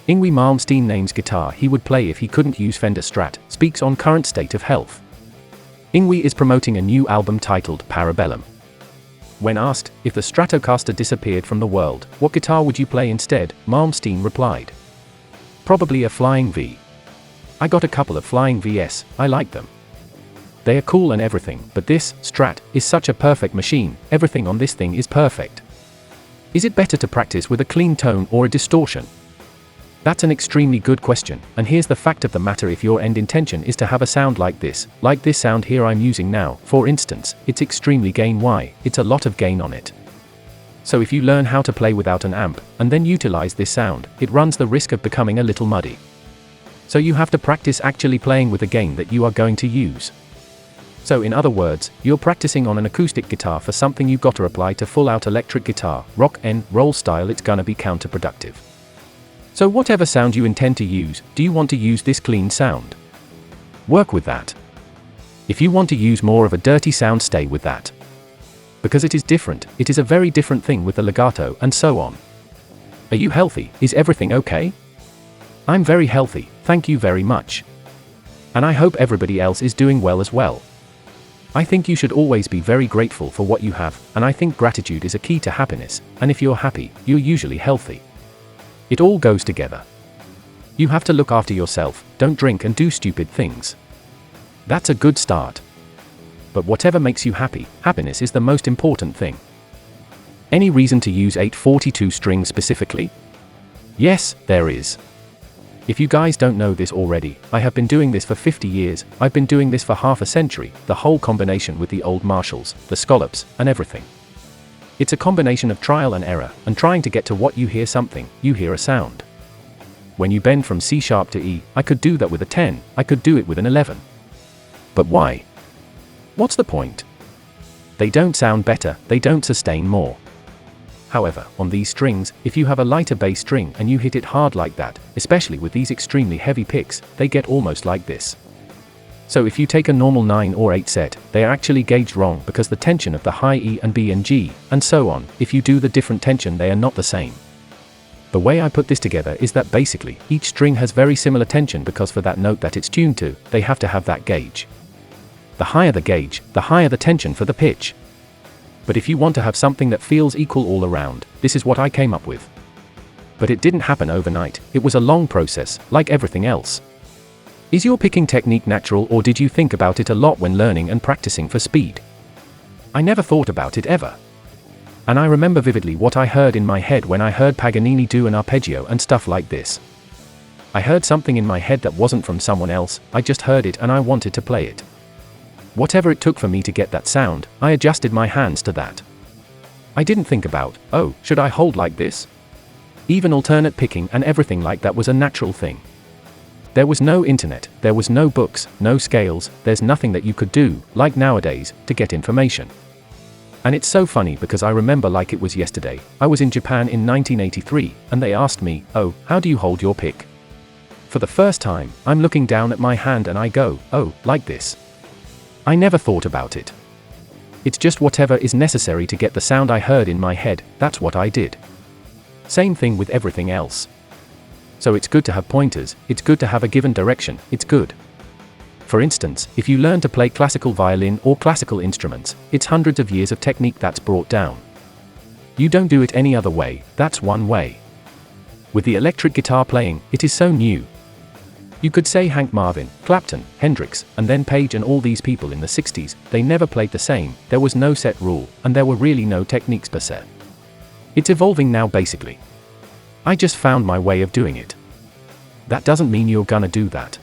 Yngwie Malmsteen Names Guitar he would play if he couldn't use Fender Strat, speaks on current state of health. Yngwie is promoting a new album titled Parabellum. When asked, if the Stratocaster disappeared from the world, what guitar would you play instead, Malmsteen replied, "Probably a Flying V. I got a couple of Flying VS, I like them. They are cool and everything, but this, Strat, is such a perfect machine, everything on this thing is perfect. Is it better to practice with a clean tone or a distortion? That's an extremely good question, and here's the fact of the matter: if your end intention is to have a sound like this sound here I'm using now, for instance, it's extremely gain why, it's a lot of gain on it. So if you learn how to play without an amp, and then utilize this sound, it runs the risk of becoming a little muddy. So you have to practice actually playing with the gain that you are going to use. So in other words, you're practicing on an acoustic guitar for something you've got to apply to full-out electric guitar, rock and roll style, it's gonna be counterproductive. So whatever sound you intend to use, do you want to use this clean sound? Work with that. If you want to use more of a dirty sound, stay with that. Because it is different, it is a very different thing with the legato and so on. Are you healthy? Is everything okay? I'm very healthy, thank you very much. And I hope everybody else is doing well as well. I think you should always be very grateful for what you have, and I think gratitude is a key to happiness, and if you're happy, you're usually healthy. It all goes together. You have to look after yourself, don't drink and do stupid things. That's a good start. But whatever makes you happy, happiness is the most important thing. Any reason to use 842 strings specifically? Yes, there is. If you guys don't know this already, I have been doing this for 50 years, I've been doing this for half a century, the whole combination with the old Marshalls, the scallops, and everything. It's a combination of trial and error, and trying to get to what you hear something, you hear a sound. When you bend from C sharp to E, I could do that with a 10, I could do it with an 11. But why? What's the point? They don't sound better, they don't sustain more. However, on these strings, if you have a lighter bass string and you hit it hard like that, especially with these extremely heavy picks, they get almost like this. So if you take a normal 9 or 8 set, they are actually gauged wrong because the tension of the high E and B and G, and so on, if you do the different tension they are not the same. The way I put this together is that basically, each string has very similar tension because for that note that it's tuned to, they have to have that gauge. The higher the gauge, the higher the tension for the pitch. But if you want to have something that feels equal all around, this is what I came up with. But it didn't happen overnight, it was a long process, like everything else. Is your picking technique natural, or did you think about it a lot when learning and practicing for speed? I never thought about it ever. And I remember vividly what I heard in my head when I heard Paganini do an arpeggio and stuff like this. I heard something in my head that wasn't from someone else, I just heard it and I wanted to play it. Whatever it took for me to get that sound, I adjusted my hands to that. I didn't think about, oh, should I hold like this? Even alternate picking and everything like that was a natural thing. There was no internet, there was no books, no scales, there's nothing that you could do, like nowadays, to get information. And it's so funny because I remember like it was yesterday, I was in Japan in 1983, and they asked me, oh, how do you hold your pick? For the first time, I'm looking down at my hand and I go, oh, like this. I never thought about it. It's just whatever is necessary to get the sound I heard in my head, that's what I did. Same thing with everything else. So it's good to have pointers, it's good to have a given direction, it's good. For instance, if you learn to play classical violin or classical instruments, it's hundreds of years of technique that's brought down. You don't do it any other way, that's one way. With the electric guitar playing, it is so new. You could say Hank Marvin, Clapton, Hendrix, and then Page and all these people in the 60s, they never played the same, there was no set rule, and there were really no techniques per se. It's evolving now basically. I just found my way of doing it. That doesn't mean you're gonna do that.